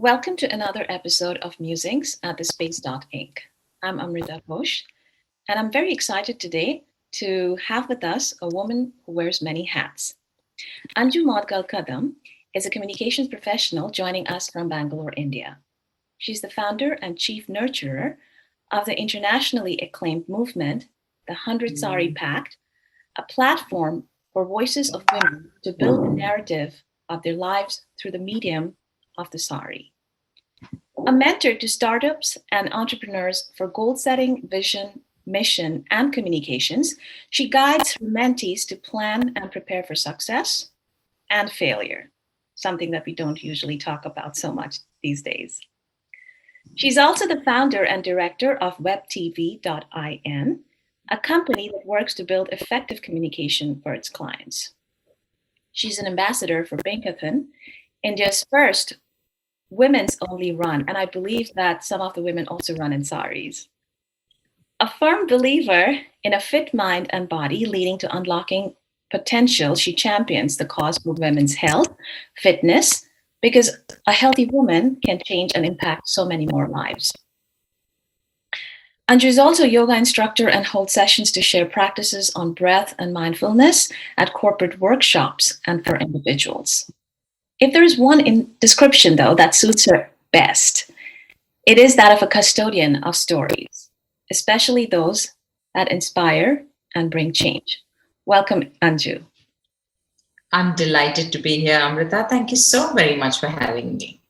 Welcome to another episode of Musings at Thespace.ink. I'm Amrita Ghosh, and I'm very excited today to have with us a woman who wears many hats. Anju Maudgal Kadam is a communications professional joining us from Bangalore, India. She's the founder and chief nurturer of the internationally acclaimed movement, the 100 Sari Pact, a platform for voices of women to build the narrative of their lives through the medium of the sari. A mentor to startups and entrepreneurs for goal setting, vision, mission, and communications, she guides her mentees to plan and prepare for success and failure, something that we don't usually talk about so much these days. She's also the founder and director of webtv.in, a company that works to build effective communication for its clients. She's an ambassador for Binkathon, India's first women's only run, and I believe that some of the women also run in saris. A firm believer in a fit mind and body leading to unlocking potential, she champions the cause for women's health, fitness, because a healthy woman can change and impact so many more lives. Anju is also a yoga instructor and holds sessions to share practices on breath and mindfulness at corporate workshops and for individuals. If there is one description, though, that suits her best, it is that of a custodian of stories, especially those that inspire and bring change. Welcome, Anju. I'm delighted to be here, Amrita. Thank you so very much for having me.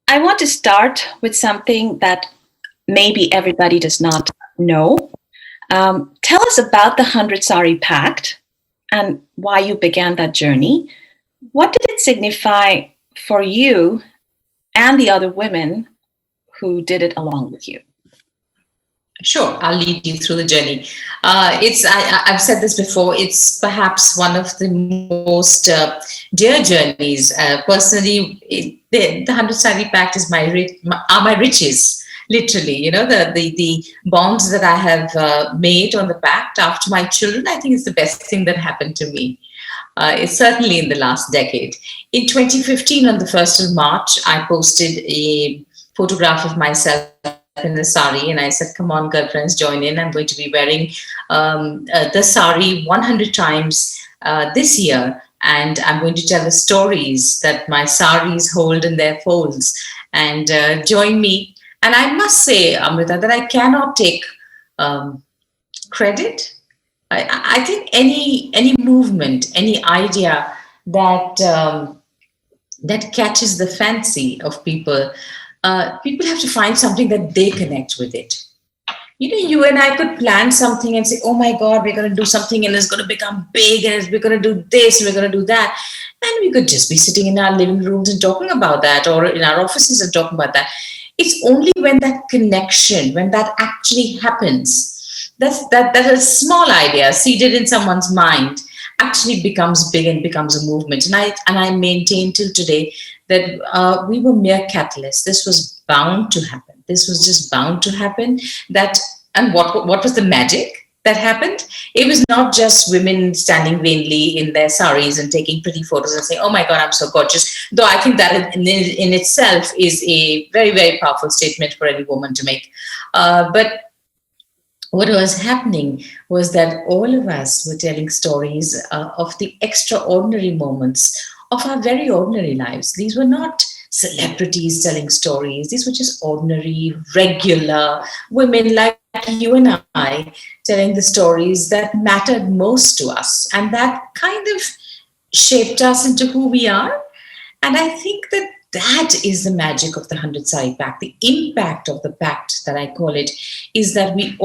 I want to start with something that maybe everybody does not know. Tell us about the 100 Sari Pact and why you began that journey. What did it signify for you and the other women who did it along with you? Sure, I'll lead you through the journey. I've said this before, it's perhaps one of the most dear journeys. Personally, the 100 Sari Pact is my riches. Literally, the bonds that I have made on the pact after my children, I think it's the best thing that happened to me. It's certainly in the last decade. In 2015, on the 1st of March, I posted a photograph of myself in the sari, and I said, come on, girlfriends, join in. I'm going to be wearing the sari 100 times this year, and I'm going to tell the stories that my saris hold in their folds, and join me. And I must say, Amrita, that I cannot take credit. I think any movement, any idea that that catches the fancy of people, people have to find something that they connect with it. You and I could plan something and say, oh my God, we're going to do something and it's going to become big and we're going to do this and we're going to do that. And we could just be sitting in our living rooms and talking about that, or in our offices and talking about that. It's only when that connection, when that actually happens, that a small idea seeded in someone's mind actually becomes big and becomes a movement. And I maintain till today that we were mere catalysts. This was bound to happen. This was just bound to happen. And what was the magic that happened? It was not just women standing vainly in their saris and taking pretty photos and saying, oh my God, I'm so gorgeous. Though I think that in itself is a very, very powerful statement for any woman to make. But what was happening was that all of us were telling stories of the extraordinary moments of our very ordinary lives. These were not celebrities telling stories. These were just ordinary, regular women like you and I telling the stories that mattered most to us. And that kind of shaped us into who we are. And I think that is the magic of the 100 Sari Pact. The impact of the pact, that I call it, is that we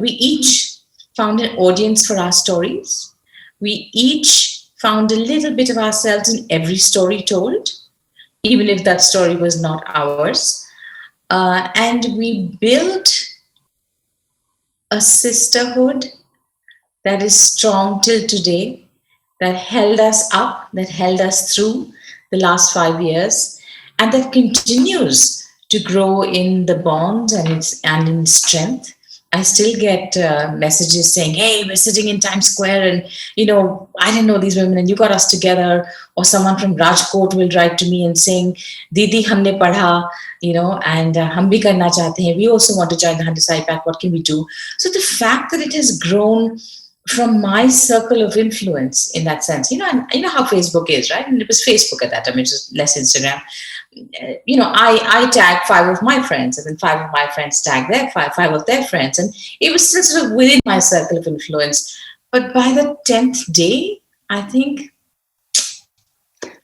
each found an audience for our stories. We each found a little bit of ourselves in every story told, even if that story was not ours. And we built a sisterhood that is strong till today, that held us up, that held us through the last 5 years, and that continues to grow in the bonds and in strength I still get messages saying, "Hey, we're sitting in Times Square, and I didn't know these women, and you got us together." Or someone from Rajkot will write to me and saying, "Didi, humne padha, and hum bhi karna chahte hain. We also want to join the Sari Pact. What can we do?" So the fact that it has grown from my circle of influence in that sense, and you know how Facebook is, right? And it was Facebook at that time; it was less Instagram. I tag five of my friends, and then five of my friends tag their five of their friends, and it was still sort of within my circle of influence. But by the 10th day, I think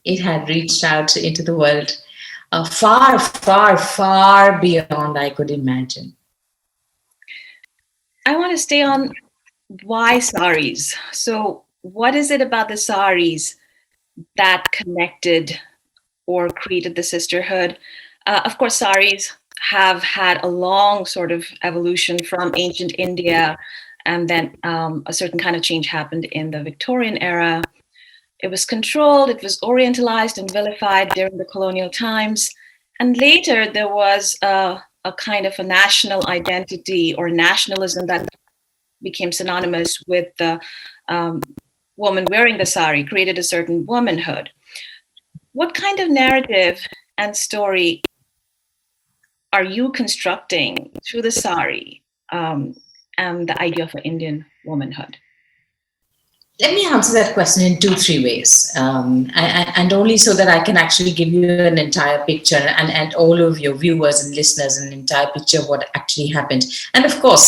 it had reached out into the world, far, far, far beyond I could imagine. I want to stay on why saris. So, what is it about the saris that connected or created the sisterhood? Of course, saris have had a long sort of evolution from ancient India, and then a certain kind of change happened in the Victorian era. It was controlled, it was orientalized and vilified during the colonial times. And later there was a kind of a national identity or nationalism that became synonymous with the woman wearing the sari, created a certain womanhood. What kind of narrative and story are you constructing through the sari and the idea of an Indian womanhood? Let me answer that question in 2, 3 ways, and only so that I can actually give you an entire picture, and all of your viewers and listeners an entire picture of what actually happened. And of course,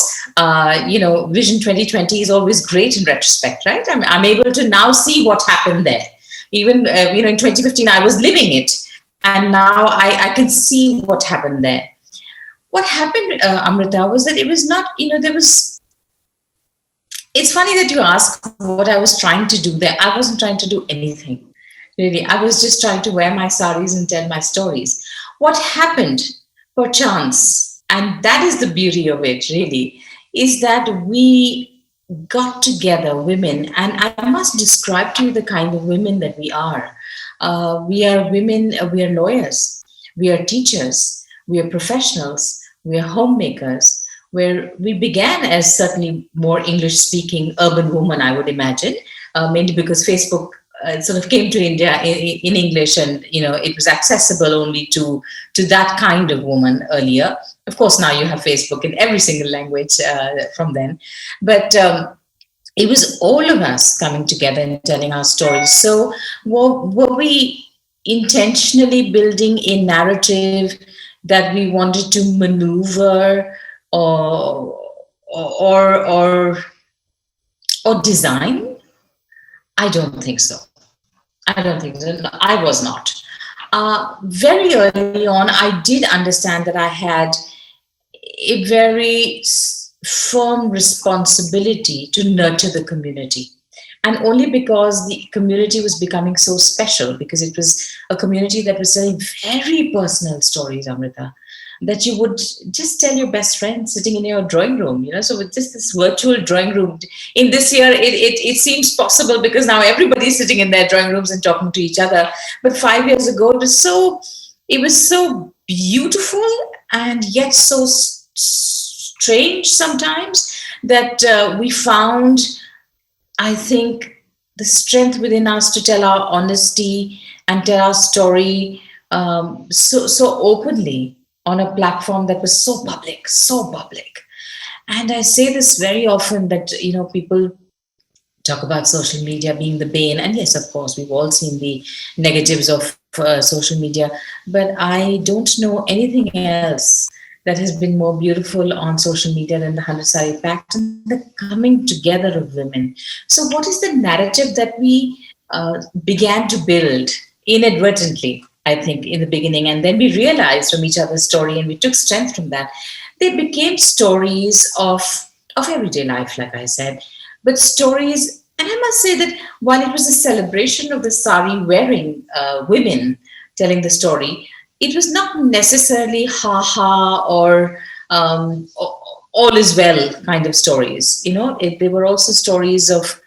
Vision 2020 is always great in retrospect, right? I'm able to now see what happened there. Even in 2015, I was living it, and now I can see what happened there. What happened, Amrita, was that it was not, there was. It's funny that you ask what I was trying to do there. I wasn't trying to do anything, really. I was just trying to wear my saris and tell my stories. What happened, perchance, and that is the beauty of it, really, is that we got together, women, and I must describe to you the kind of women that we are. We are women, we are lawyers, we are teachers, we are professionals, we are homemakers, where we began as certainly more English speaking urban woman, I would imagine, mainly because Facebook sort of came to India in English, and it was accessible only to that kind of woman earlier. Of course, now you have Facebook in every single language from then, but it was all of us coming together and telling our stories. So were we intentionally building a narrative that we wanted to maneuver or or or or design? I don't think so. I don't think so. No, I was not. Very early on, I did understand that I had a very firm responsibility to nurture the community. And only because the community was becoming so special, because it was a community that was telling very personal stories, Amrita, that you would just tell your best friend sitting in your drawing room, so with just this virtual drawing room. In this year, it seems possible because now everybody's sitting in their drawing rooms and talking to each other. But 5 years ago, it was so beautiful and yet so strange sometimes that we found, I think, the strength within us to tell our honesty and tell our story so openly on a platform that was so public, so public. And I say this very often that, people talk about social media being the bane. And yes, of course, we've all seen the negatives of social media, but I don't know anything else that has been more beautiful on social media than the 100 Sari Pact and the coming together of women. So what is the narrative that we began to build inadvertently, I think, in the beginning, and then we realized from each other's story and we took strength from that? They became stories of everyday life, like I said, but stories. And I must say that while it was a celebration of the sari wearing women telling the story, it was not necessarily ha or all is well kind of stories. They were also stories of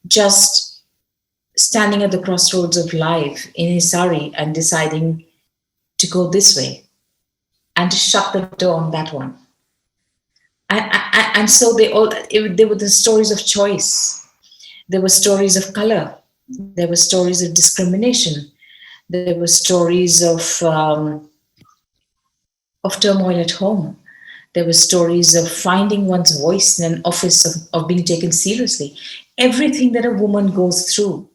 just standing at the crossroads of life in his sari and deciding to go this way and to shut the door on that one. and so they were the stories of choice. There were stories of color. There were stories of discrimination. There were stories of turmoil at home. There were stories of finding one's voice in an office, of being taken seriously. Everything that a woman goes through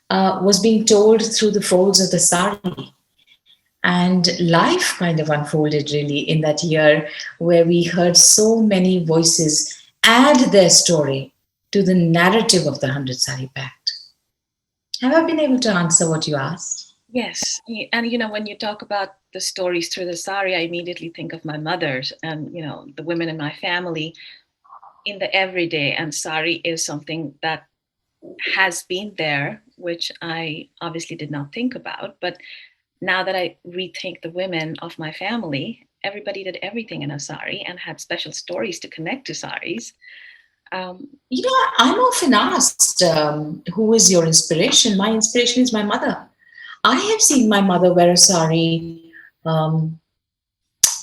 was being told through the folds of the sari. And life kind of unfolded really in that year, where we heard so many voices add their story to the narrative of the 100 Sari Pact. Have I been able to answer what you asked? Yes, and when you talk about the stories through the sari, I immediately think of my mother's and the women in my family in the everyday. And sari is something that has been there, which I obviously did not think about. But now that I rethink the women of my family, everybody did everything in a sari and had special stories to connect to saris. I'm often asked, who is your inspiration? My inspiration is my mother. I have seen my mother wear a sari all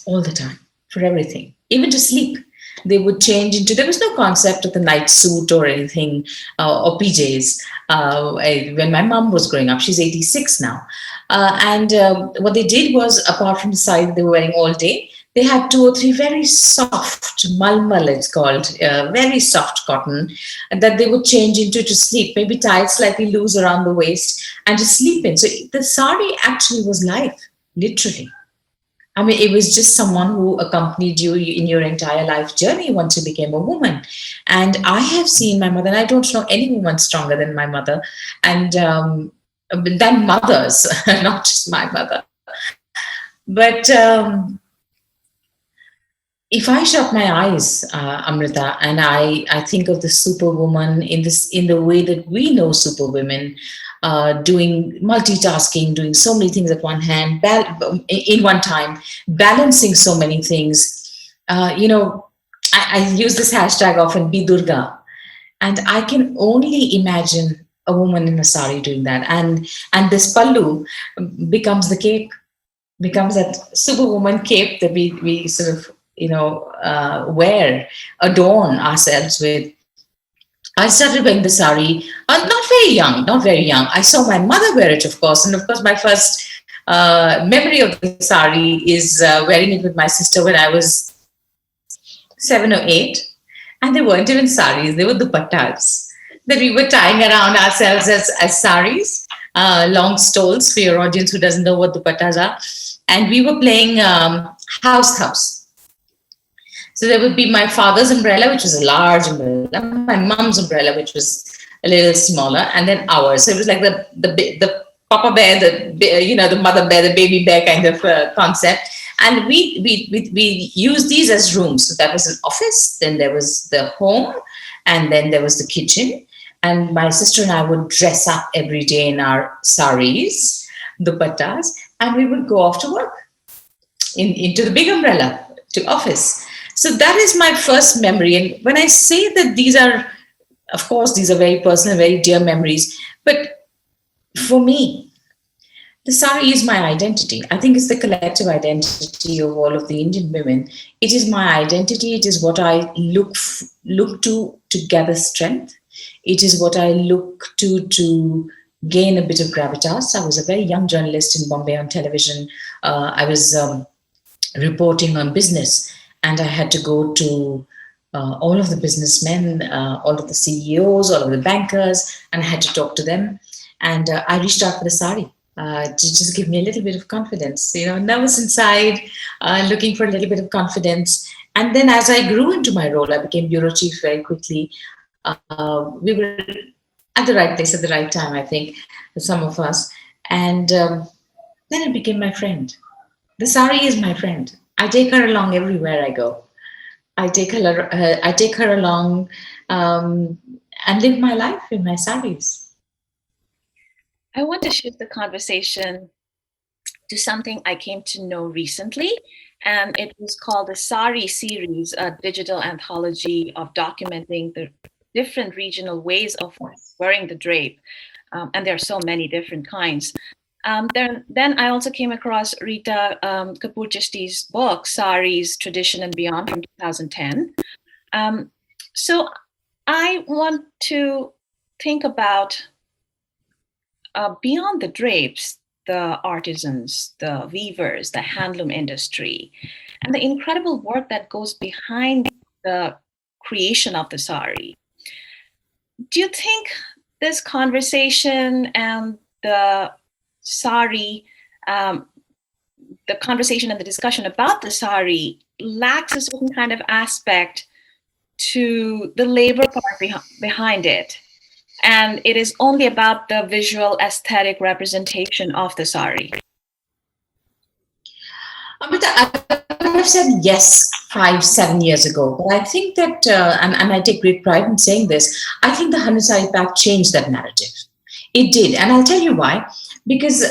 the time for everything, even to sleep. They would change into, there was no concept of the night suit or anything, or PJs. When my mom was growing up, she's 86 now. And what they did was, apart from the sari they were wearing all day, they had two or three very soft, malmal it's called, very soft cotton, that they would change into to sleep, maybe tie it slightly loose around the waist and to sleep in. So the sari actually was life, literally. I mean, it was just someone who accompanied you in your entire life journey once you became a woman. And I have seen my mother, and I don't know any woman stronger than my mother, and than mothers, not just my mother. But if I shut my eyes, Amrita, and I think of the superwoman in the way that we know superwomen, doing multitasking, doing so many things at one hand, in one time, balancing so many things. I use this hashtag often, be Durga, and I can only imagine a woman in a sari doing that, and this pallu becomes the cape, becomes that superwoman cape that we sort of wear, adorn ourselves with. I started wearing the sari, not very young. I saw my mother wear it, of course, and of course, my first memory of the sari is wearing it with my sister when I was 7 or 8, and they weren't even saris; they were dupattas that we were tying around ourselves as saris, long stoles for your audience who doesn't know what dupattas are, and we were playing house. So there would be my father's umbrella, which was a large umbrella, my mom's umbrella, which was a little smaller, and then ours. So it was like the papa bear, the mother bear, the baby bear kind of concept. And we used these as rooms. So that was an office, then there was the home, and then there was the kitchen. And my sister and I would dress up every day in our saris, dupattas, and we would go off to work into the big umbrella to office. So that is my first memory. And when I say that these are, of course, these are very personal, very dear memories. But for me, the sari is my identity. I think it's the collective identity of all of the Indian women. It is my identity. It is what I look to gather strength. It is what I look to gain a bit of gravitas. I was a very young journalist in Bombay on television. I was reporting on business, and I had to go to all of the businessmen, all of the CEOs, all of the bankers, and I had to talk to them. And I reached out for the sari to just give me a little bit of confidence, nervous inside, looking for a little bit of confidence. And then as I grew into my role, I became bureau chief very quickly. We were at the right place at the right time, I think, some of us. And then it became my friend. The sari is my friend. I take her along everywhere I go. I take her along and live my life in my saris. I want to shift the conversation to something I came to know recently, and it was called the Sari series, a digital anthology of documenting the different regional ways of wearing the drape. And there are so many different kinds. Then I also came across Rita Kapoor Chishti's book, Saris, Tradition and Beyond, from 2010. Um, so I want to think about beyond the drapes, the artisans, the weavers, the handloom industry, and the incredible work that goes behind the creation of the sari. Do you think this conversation and the sari, um, the conversation and the discussion about the sari lacks a certain kind of aspect to the labor part behind it? And it is only about the visual aesthetic representation of the sari. Amrita, I would have said yes 5, 7 years ago, but I think that, and I take great pride in saying this, I think the Saree Pact changed that narrative. It did, and I'll tell you why. Because,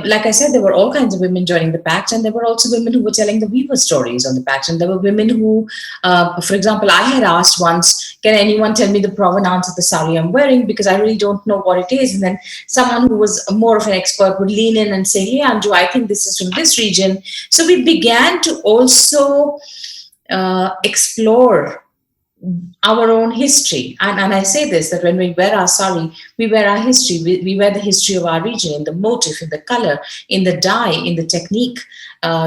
like I said, there were all kinds of women joining the pact, and there were also women who were telling the weaver stories on the pact. And there were women who, for example, I had asked once, "Can anyone tell me the provenance of the sari I'm wearing? Because I really don't know what it is." And then someone who was more of an expert would lean in and say, "Hey, Anju, I think this is from this region." So we began to also explore our own history. And I say this, that when we wear our sari, we wear our history. We wear the history of our region in the motif, in the color, in the dye, in the technique.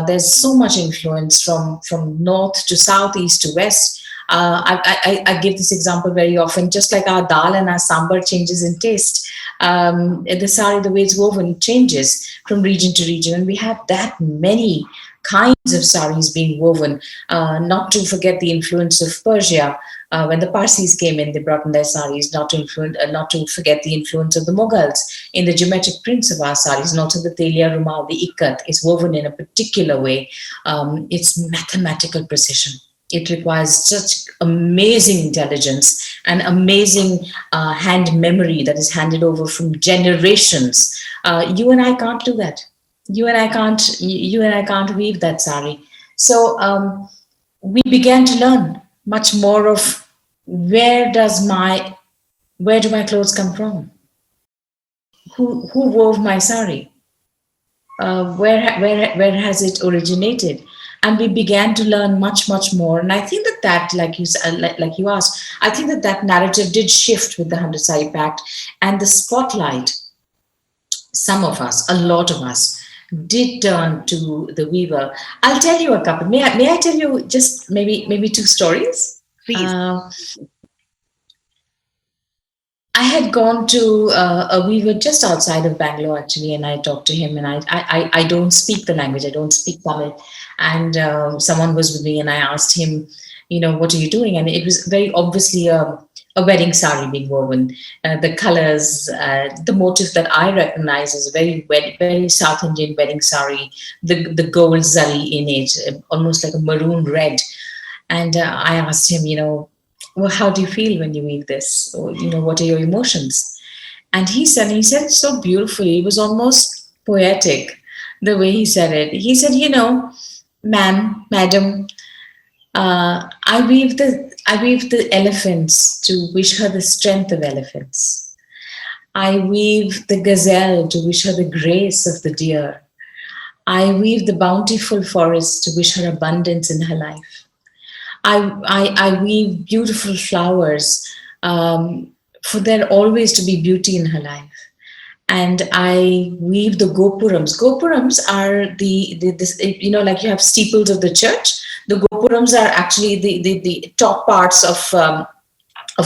There's so much influence from north to south, east to west. I give this example very often. Just like our dal and our sambar changes in taste, the sari, the way it's woven, changes from region to region. And we have that many kinds of saris being woven, not to forget the influence of Persia. When the Parsis came in, they brought in their saris, not to forget the influence of the Mughals in the geometric prints of our saris, and also the Telia Rumal, the ikat, is woven in a particular way. It's mathematical precision. It requires such amazing intelligence and amazing hand memory that is handed over from generations. You and I can't do that. You and I can't weave that sari. So we began to learn much more of where do my clothes come from? Who wove my sari? Where has it originated? And we began to learn much more. And I think that like you asked, I think that narrative did shift with the Saree Pact, and the spotlight. Some of us, a lot of us, did turn to the weaver. I'll tell you a couple. May I tell you just maybe two stories? Please. I had gone to a weaver just outside of Bangalore, actually, and I talked to him. And I don't speak the language. I don't speak Tamil. And someone was with me, and I asked him, what are you doing? And it was very obviously a wedding sari being woven. The colors, the motif that I recognize is very South Indian wedding sari. The gold zari in it, almost like a maroon red. And I asked him, well, how do you feel when you weave this? Or, what are your emotions? And he said it so beautifully. It was almost poetic, the way he said it. He said, madam, I weave the elephants to wish her the strength of elephants. I weave the gazelle to wish her the grace of the deer. I weave the bountiful forest to wish her abundance in her life. I weave beautiful flowers for there always to be beauty in her life. And I weave the gopurams. Gopurams are like you have steeples of the church. The gopurams are actually the top parts of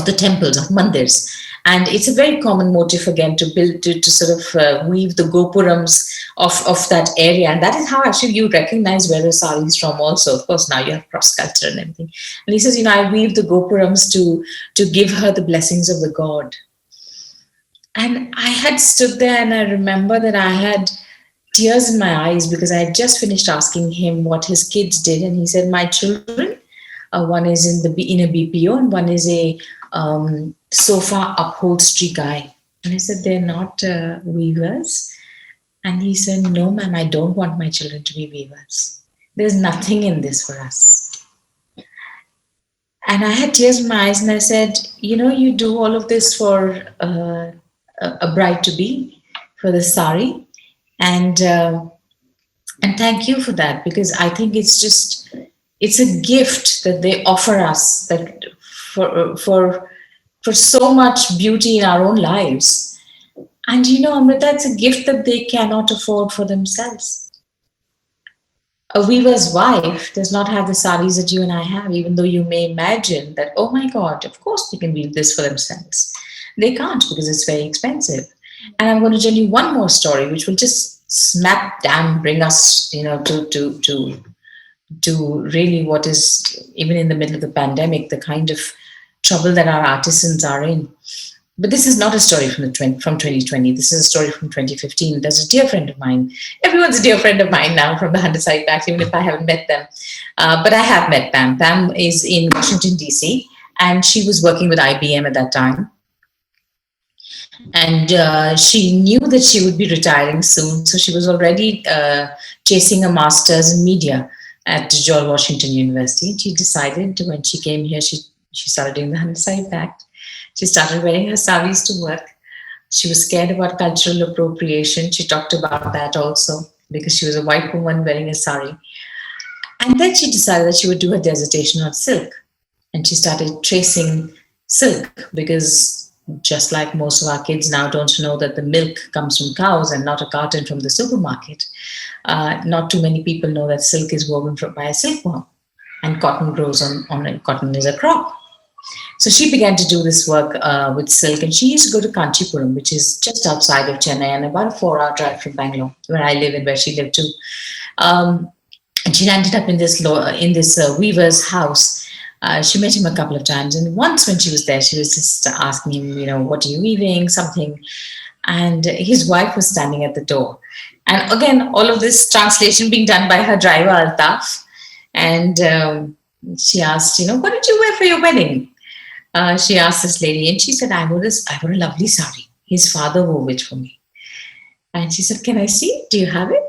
the temples, of mandirs. And it's a very common motif again to build, to sort of weave the gopurams of that area. And that is how actually you recognize where the sari is from also. Of course, now you have cross culture and everything. And he says, I weave the gopurams to give her the blessings of the god. And I had stood there, and I remember that I had tears in my eyes because I had just finished asking him what his kids did. And he said, my children, one is in a BPO and one is a sofa upholstery guy. And I said, they're not weavers. And he said, no, ma'am, I don't want my children to be weavers. There's nothing in this for us. And I had tears in my eyes, and I said, you do all of this for a bride-to-be, for the sari. And thank you for that, because I think it's a gift that they offer us, that for so much beauty in our own lives. And Amrita, it's a gift that they cannot afford for themselves. A weaver's wife does not have the saris that you and I have, even though you may imagine that, oh my God, of course they can weave this for themselves. They can't because it's very expensive. And I'm going to tell you one more story, which will just smack down, bring us, to really what is, even in the middle of the pandemic, the kind of trouble that our artisans are in. But this is not a story from 2020. This is a story from 2015. There's a dear friend of mine. Everyone's a dear friend of mine now from the Thespace.ink Impact, even if I haven't met them. But I have met Pam. Pam is in Washington, D.C., and she was working with IBM at that time. And she knew that she would be retiring soon. So she was already chasing a master's in media at George Washington University. She decided when she came here, she started doing the Thespace.ink Impact. She started wearing her saris to work. She was scared about cultural appropriation. She talked about that also because she was a white woman wearing a sari. And then she decided that she would do her dissertation on silk. And she started tracing silk because just like most of our kids now don't know that the milk comes from cows and not a carton from the supermarket, not too many people know that silk is woven by a silkworm and cotton grows on it. Cotton is a crop. So she began to do this work with silk, and she used to go to Kanchipuram, which is just outside of Chennai and about a 4-hour drive from Bangalore, where I live and where she lived too. And she ended up in this weaver's house. She met him a couple of times, and once when she was there, she was just asking him, what are you weaving, something. And his wife was standing at the door. And again, all of this translation being done by her driver, Altaf. And she asked, what did you wear for your wedding? She asked this lady, and she said, I wore a lovely sari. His father wore it for me. And she said, can I see it? Do you have it?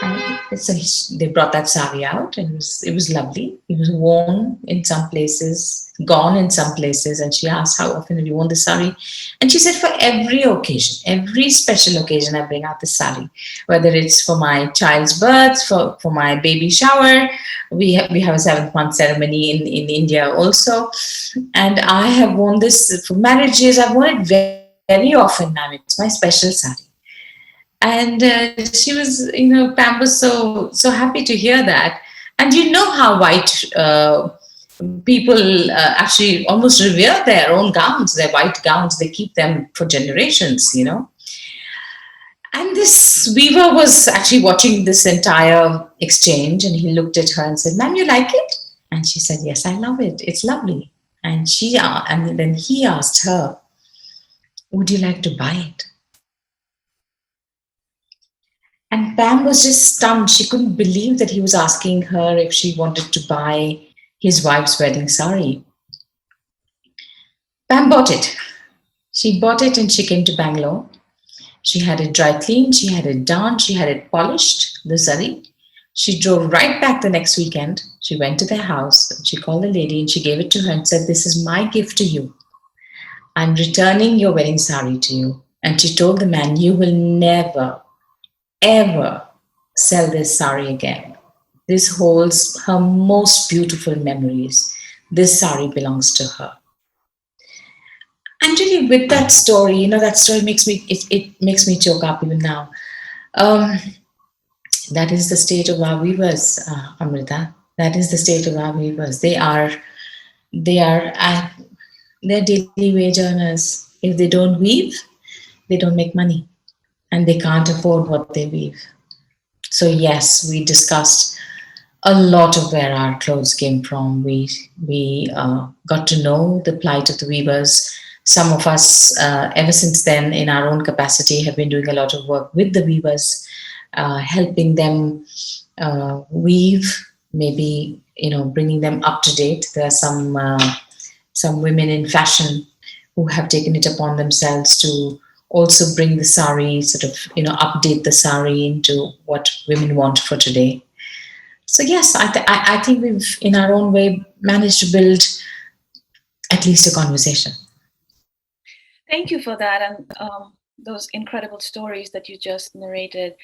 And so they brought that sari out, and it was lovely. It was worn in some places, gone in some places. And she asked, how often have you worn the sari? And she said, for every occasion, every special occasion, I bring out the sari. Whether it's for my child's birth, for my baby shower. We have a 7th-month ceremony in India also. And I have worn this for marriages. I've worn it very, very often now. It's my special sari. And she was, Pam was so happy to hear that. And you know how white people actually almost revere their own gowns, their white gowns. They keep them for generations, And this weaver was actually watching this entire exchange, and he looked at her and said, ma'am, you like it? And she said, yes, I love it. It's lovely. And then he asked her, would you like to buy it? And Pam was just stunned. She couldn't believe that he was asking her if she wanted to buy his wife's wedding sari. Pam bought it. She bought it and she came to Bangalore. She had it dry cleaned, she had it done, she had it polished, the sari. She drove right back the next weekend. She went to their house. She called the lady and she gave it to her and said, this is my gift to you. I'm returning your wedding sari to you. And she told the man, you will never, ever sell this sari again. This holds her most beautiful memories. This sari belongs to her. And really, with that story, that story makes me it makes me choke up even now. That is the state of our weavers, Amrita. That is the state of our weavers. They're daily wage earners. If they don't weave, they don't make money, and they can't afford what they weave. So yes, we discussed a lot of where our clothes came from. We got to know the plight of the weavers. Some of us, ever since then, in our own capacity, have been doing a lot of work with the weavers, helping them weave, maybe bringing them up to date. There are some women in fashion who have taken it upon themselves to also bring the sari, sort of update the sari into what women want for today. So yes, I think we've, in our own way, managed to build at least a conversation. Thank you for that, and those incredible stories that you just narrated.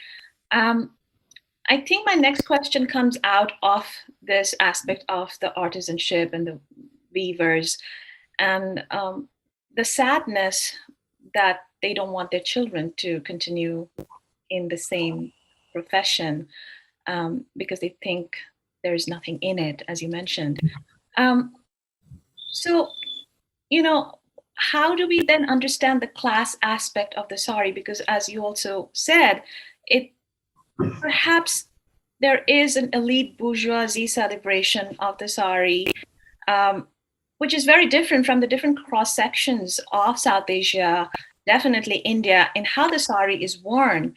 I think my next question comes out of this aspect of the artisanship and the weavers. and the sadness that they don't want their children to continue in the same profession because they think there's nothing in it, as you mentioned. Um, so, you know, how do we then understand the class aspect of the sari? Because, as you also said, it perhaps there is an elite bourgeoisie celebration of the sari, um, which is very different from the different cross sections of South Asia, definitely India, in how the sari is worn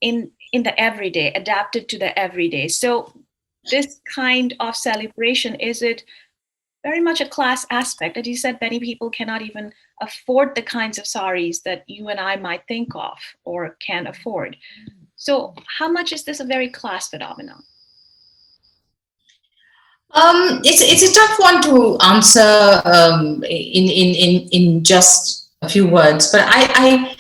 in the everyday, adapted to the everyday. So, this kind of celebration, is it very much a class aspect? As you said, many people cannot even afford the kinds of saris that you and I might think of or can afford. So, how much is this a very class phenomenon? It's a tough one to answer in just a few words, but I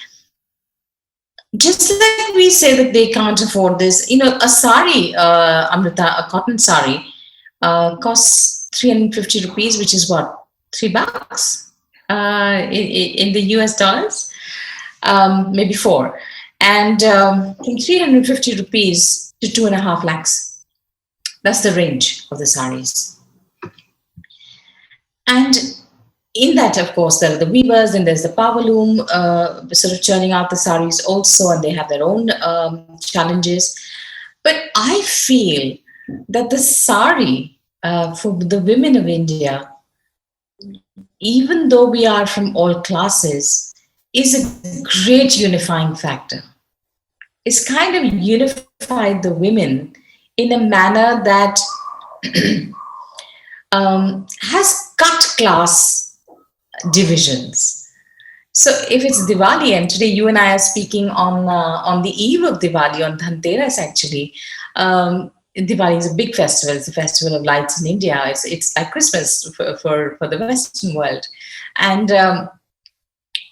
just like we say that they can't afford this. A sari, Amrita, a cotton sari, costs 350 rupees, which is what, $3 in the US dollars, maybe four, and from 350 rupees to 2.5 lakhs. That's the range of the saris. And in that, of course, there are the weavers, and there's the power loom sort of churning out the saris also, and they have their own challenges. But I feel that the sari for the women of India, even though we are from all classes, is a great unifying factor. It's kind of unified the women in a manner that has cut class divisions. So if it's Diwali, and today you and I are speaking on the eve of Diwali, on Dhanteras actually. Diwali is a big festival. It's a festival of lights in India. It's like Christmas for the Western world. And on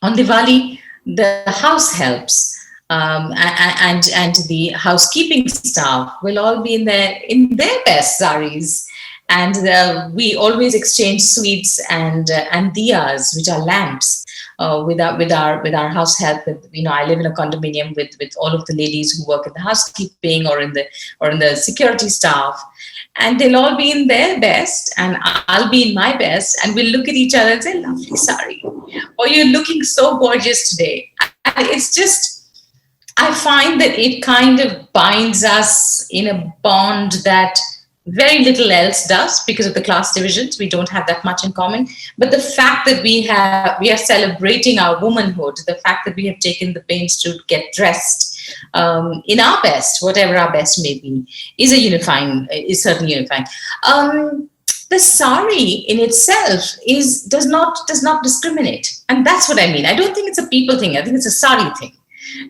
Diwali, the house helps. And the housekeeping staff will all be in their best saris, and we always exchange sweets and diyas, which are lamps, with our house help. I live in a condominium with all of the ladies who work in the housekeeping or in the security staff, and they'll all be in their best, and I'll be in my best, and we'll look at each other and say, "Lovely sari," or "You're looking so gorgeous today." And it's just, I find that it kind of binds us in a bond that very little else does because of the class divisions. We don't have that much in common. But the fact that we are celebrating our womanhood, the fact that we have taken the pains to get dressed in our best, whatever our best may be, is certainly unifying. The sari in itself does not discriminate, and that's what I mean. I don't think it's a people thing. I think it's a sari thing.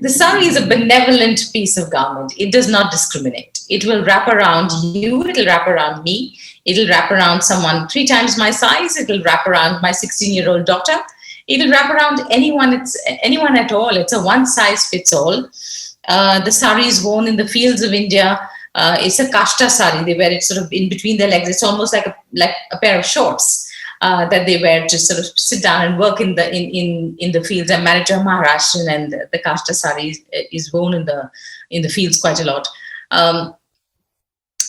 The sari is a benevolent piece of garment. It does not discriminate. It will wrap around you, it'll wrap around me, it'll wrap around someone 3 times my size, it'll wrap around my 16-year-old daughter, it'll wrap around anyone at all. It's a one size fits all. The sari is worn in the fields of India. It's a kashta sari. They wear it sort of in between their legs. It's almost like a pair of shorts. That they wear to sort of sit down and work in the fields. I'm married to a Maharashtrian, and the kashta sari is worn in the fields quite a lot.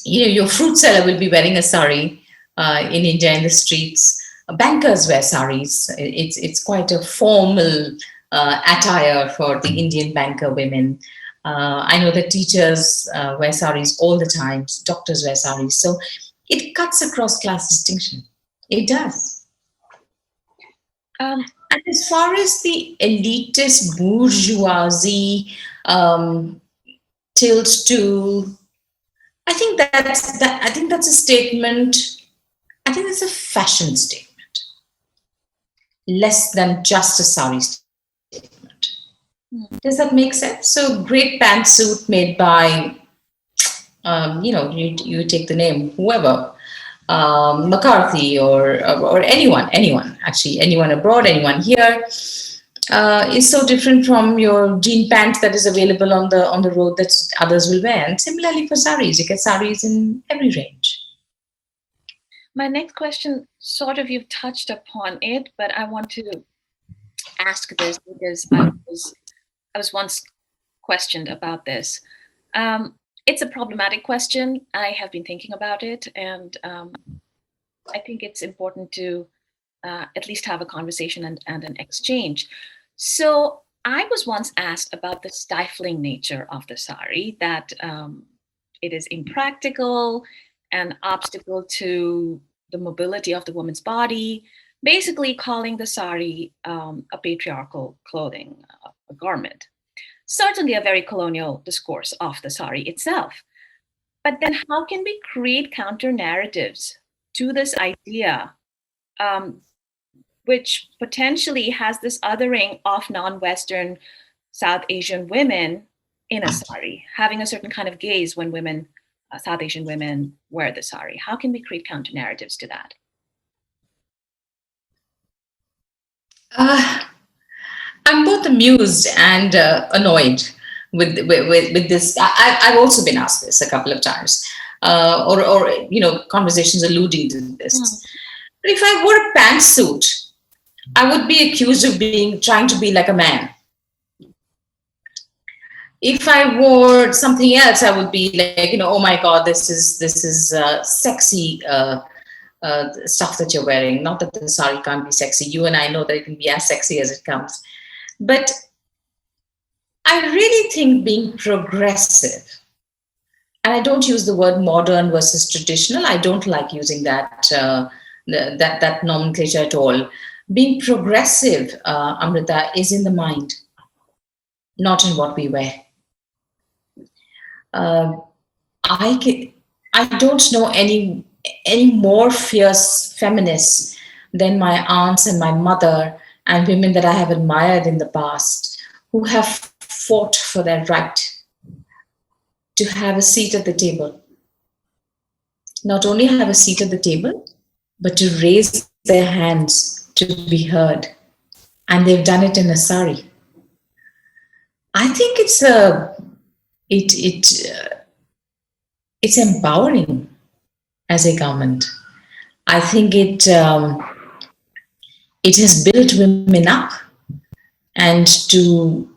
Your fruit seller will be wearing a sari in India in the streets. Bankers wear saris. It's quite a formal attire for the Indian banker women. I know that teachers wear saris all the time. Doctors wear saris. So it cuts across class distinction. It does. And as far as the elitist bourgeoisie tilts to, I think that's a statement. I think that's a fashion statement, less than just a sari statement. Does that make sense? So, great pantsuit made by, you take the name, whoever. McCarthy or anyone abroad, anyone here, is so different from your jean pant that is available on the road that others will wear. And similarly for saris, you get saris in every range. My next question, sort of, you've touched upon it, but I want to ask this because I was once questioned about this. It's a problematic question. I have been thinking about it, and I think it's important to at least have a conversation and an exchange. So I was once asked about the stifling nature of the sari, that it is impractical, an obstacle to the mobility of the woman's body, basically calling the sari a patriarchal clothing, a garment. Certainly a very colonial discourse of the sari itself. But then how can we create counter narratives to this idea, um, which potentially has this othering of non-Western South Asian women in a sari, having a certain kind of gaze when women, South Asian women, wear the sari? How can we create counter narratives to that? Uh, I'm both amused and annoyed with this. I've also been asked this a couple of times, or conversations alluding to this. But if I wore a pantsuit, I would be accused of being trying to be like a man. If I wore something else, I would be like, oh my God, this is sexy stuff that you're wearing. Not that the sari can't be sexy. You and I know that it can be as sexy as it comes. But I really think being progressive, and I don't use the word modern versus traditional. I don't like using that nomenclature at all. Being progressive, Amrita, is in the mind, not in what we wear. I don't know any more fierce feminists than my aunts and my mother and women that I have admired in the past who have fought for their right to have a seat at the table. Not only have a seat at the table, but to raise their hands to be heard. And they've done it in a sari. I think it's empowering as a government. I think it has built women up, and to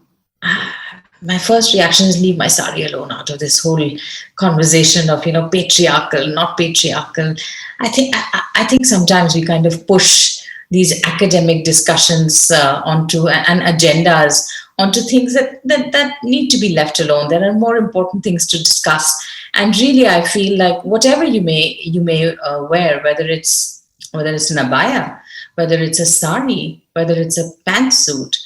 my first reaction is leave my sari alone out of this whole conversation of patriarchal, not patriarchal. I think sometimes we kind of push these academic discussions onto and agendas onto things that need to be left alone. There are more important things to discuss, and really, I feel like whatever you may wear, whether it's an abaya, whether it's a sari, whether it's a pantsuit,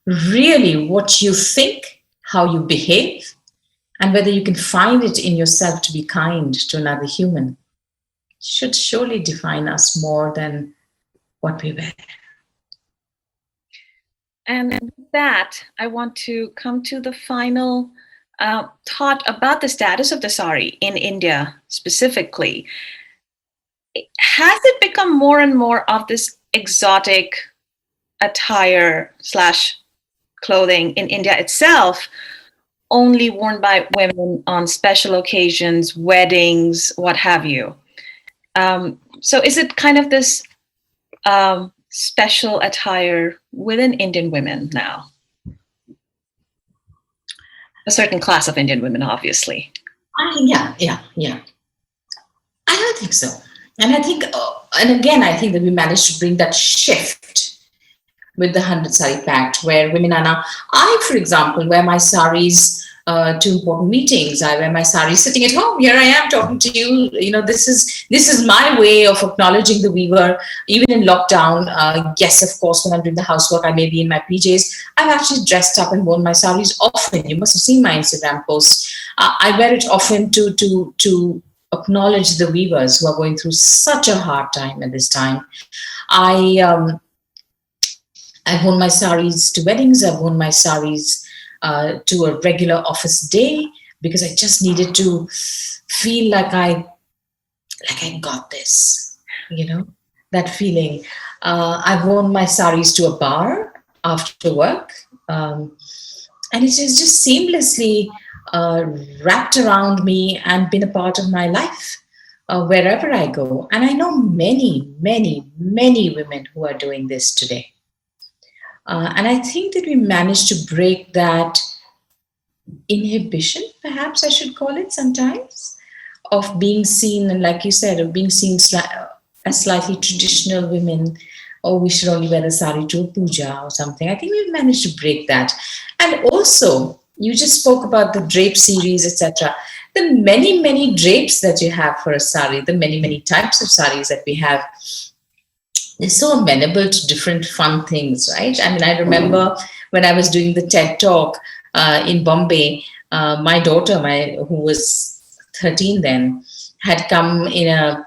really what you think, how you behave, and whether you can find it in yourself to be kind to another human should surely define us more than what we wear. And with that, I want to come to the final thought about the status of the sari in India specifically. Has it become more and more of this exotic attire / clothing in India itself, only worn by women on special occasions, weddings, what have you? So is it kind of this special attire within Indian women now? A certain class of Indian women, obviously. Yeah. I don't think so. And I think, and again, I think that we managed to bring that shift with the 100 Saree Pact, where women are now, for example, wear my saris to important meetings. I wear my sari sitting at home. Here I am talking to you. This is my way of acknowledging the weaver, even in lockdown. Yes, of course, when I'm doing the housework, I may be in my PJs. I've actually dressed up and worn my saris often. You must have seen my Instagram posts. I wear it often to acknowledge the weavers who are going through such a hard time at this time. I've worn my saris to weddings. I've worn my saris to a regular office day because I just needed to feel like I got this, that feeling. I've worn my saris to a bar after work, and it has just seamlessly wrapped around me and been a part of my life. wherever I go. And I know many, many, many women who are doing this today. And I think that we managed to break that inhibition, perhaps I should call it sometimes, of being seen, and like you said, of being seen as slightly traditional women, or we should only wear a sari to a puja or something. I think we've managed to break that. And also, you just spoke about the drape series, etc. The many, many drapes that you have for a sari, the many, many types of saris that we have, they're so amenable to different fun things, right? I mean, I remember when I was doing the TED talk in Bombay, my daughter, who was 13 then, had come in a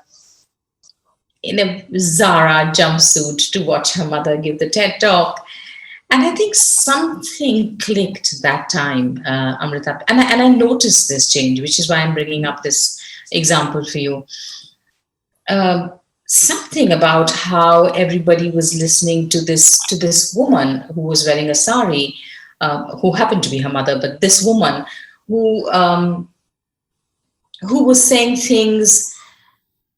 Zara jumpsuit to watch her mother give the TED talk. And I think something clicked that time, Amrita. And I noticed this change, which is why I'm bringing up this example for you. Something about how everybody was listening to this woman who was wearing a sari, who happened to be her mother, but this woman who was saying things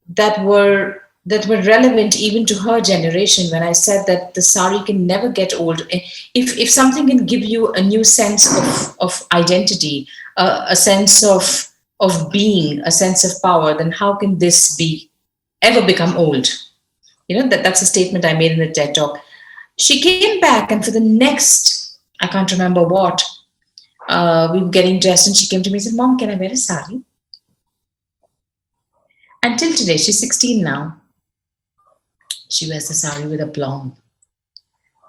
that were relevant even to her generation. When I said that the sari can never get old, if something can give you a new sense of identity, a sense of being, a sense of power, then how can this be ever become old? That's a statement I made in the TED talk. She came back, and for the next, I can't remember what, we were getting dressed, and she came to me and said, "Mom, can I wear a sari?" Until today, she's 16 now. She wears the sari with aplomb,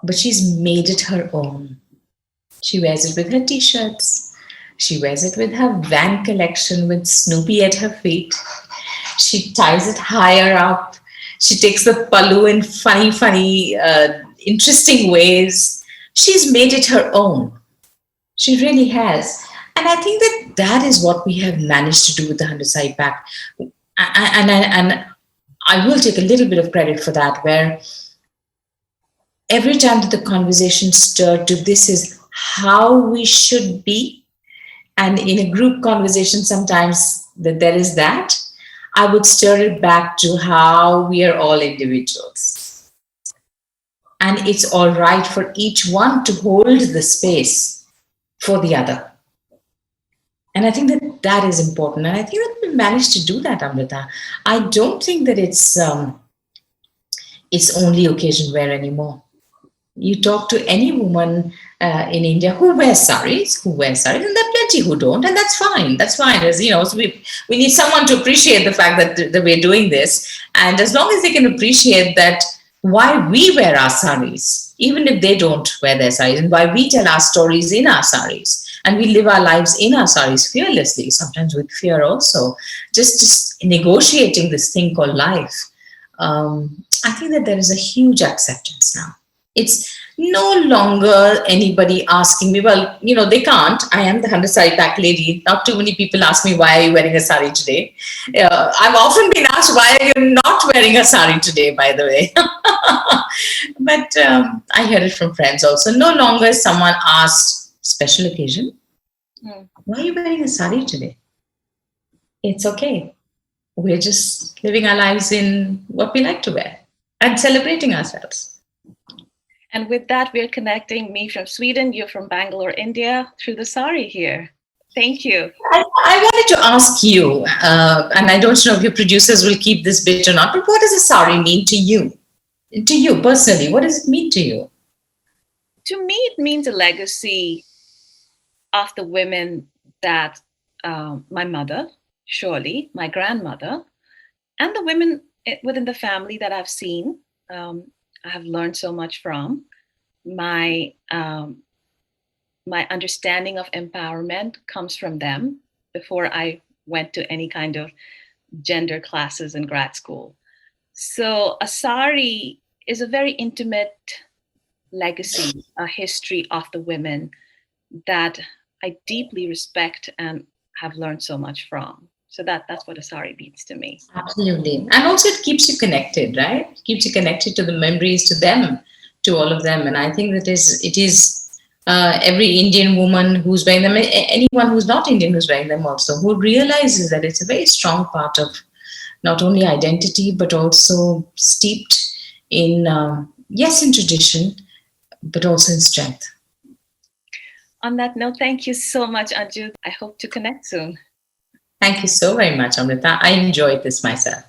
but she's made it her own. She wears it with her t-shirts. She wears it with her van collection with Snoopy at her feet. She ties it higher up. She takes the pallu in funny, interesting ways. She's made it her own. She really has. And I think that is what we have managed to do with the 100 Sari Pack. And I will take a little bit of credit for that, where every time that the conversation stirred to this is how we should be, and in a group conversation sometimes that there is that, I would stir it back to how we are all individuals. And it's all right for each one to hold the space for the other. And I think that is important. And I think that we managed to do that, Amrita. I don't think that it's only occasion wear anymore. You talk to any woman in India who wears saris, and there are plenty who don't, and that's fine. That's fine. As you know, so we need someone to appreciate the fact that we're doing this, and as long as they can appreciate that why we wear our saris, even if they don't wear their saris, and why we tell our stories in our saris, and we live our lives in our saris fearlessly, sometimes with fear also, just negotiating this thing called life. I think that there is a huge acceptance now. It's no longer anybody asking me, well, they can't. I am the 100 Sari Pack lady. Not too many people ask me, why are you wearing a sari today? I've often been asked, why are you not wearing a sari today, by the way? But I hear it from friends also. No longer someone asked, special occasion, why are you wearing a sari today? It's okay. We're just living our lives in what we like to wear and celebrating ourselves. And with that, we're connecting, me from Sweden, you from Bangalore, India, through the sari here. Thank you. I wanted to ask you, and I don't know if your producers will keep this bit or not, but what does a sari mean to you? To you personally, what does it mean to you? To me, it means a legacy of the women that my mother, surely, my grandmother, and the women within the family that I've seen, I have learned so much from. My understanding of empowerment comes from them before I went to any kind of gender classes in grad school. So a sari is a very intimate legacy, a history of the women that I deeply respect and have learned so much from. So that's what a sari means to me. Absolutely. And also it keeps you connected, right? It keeps you connected to the memories, to them, to all of them. And I think that it is every Indian woman who's wearing them, anyone who's not Indian who's wearing them also, who realizes that it's a very strong part of not only identity but also steeped in, yes, in tradition, but also in strength. On that note, thank you so much, Anju. I hope to connect soon. Thank you so very much, Amrita. I enjoyed this myself.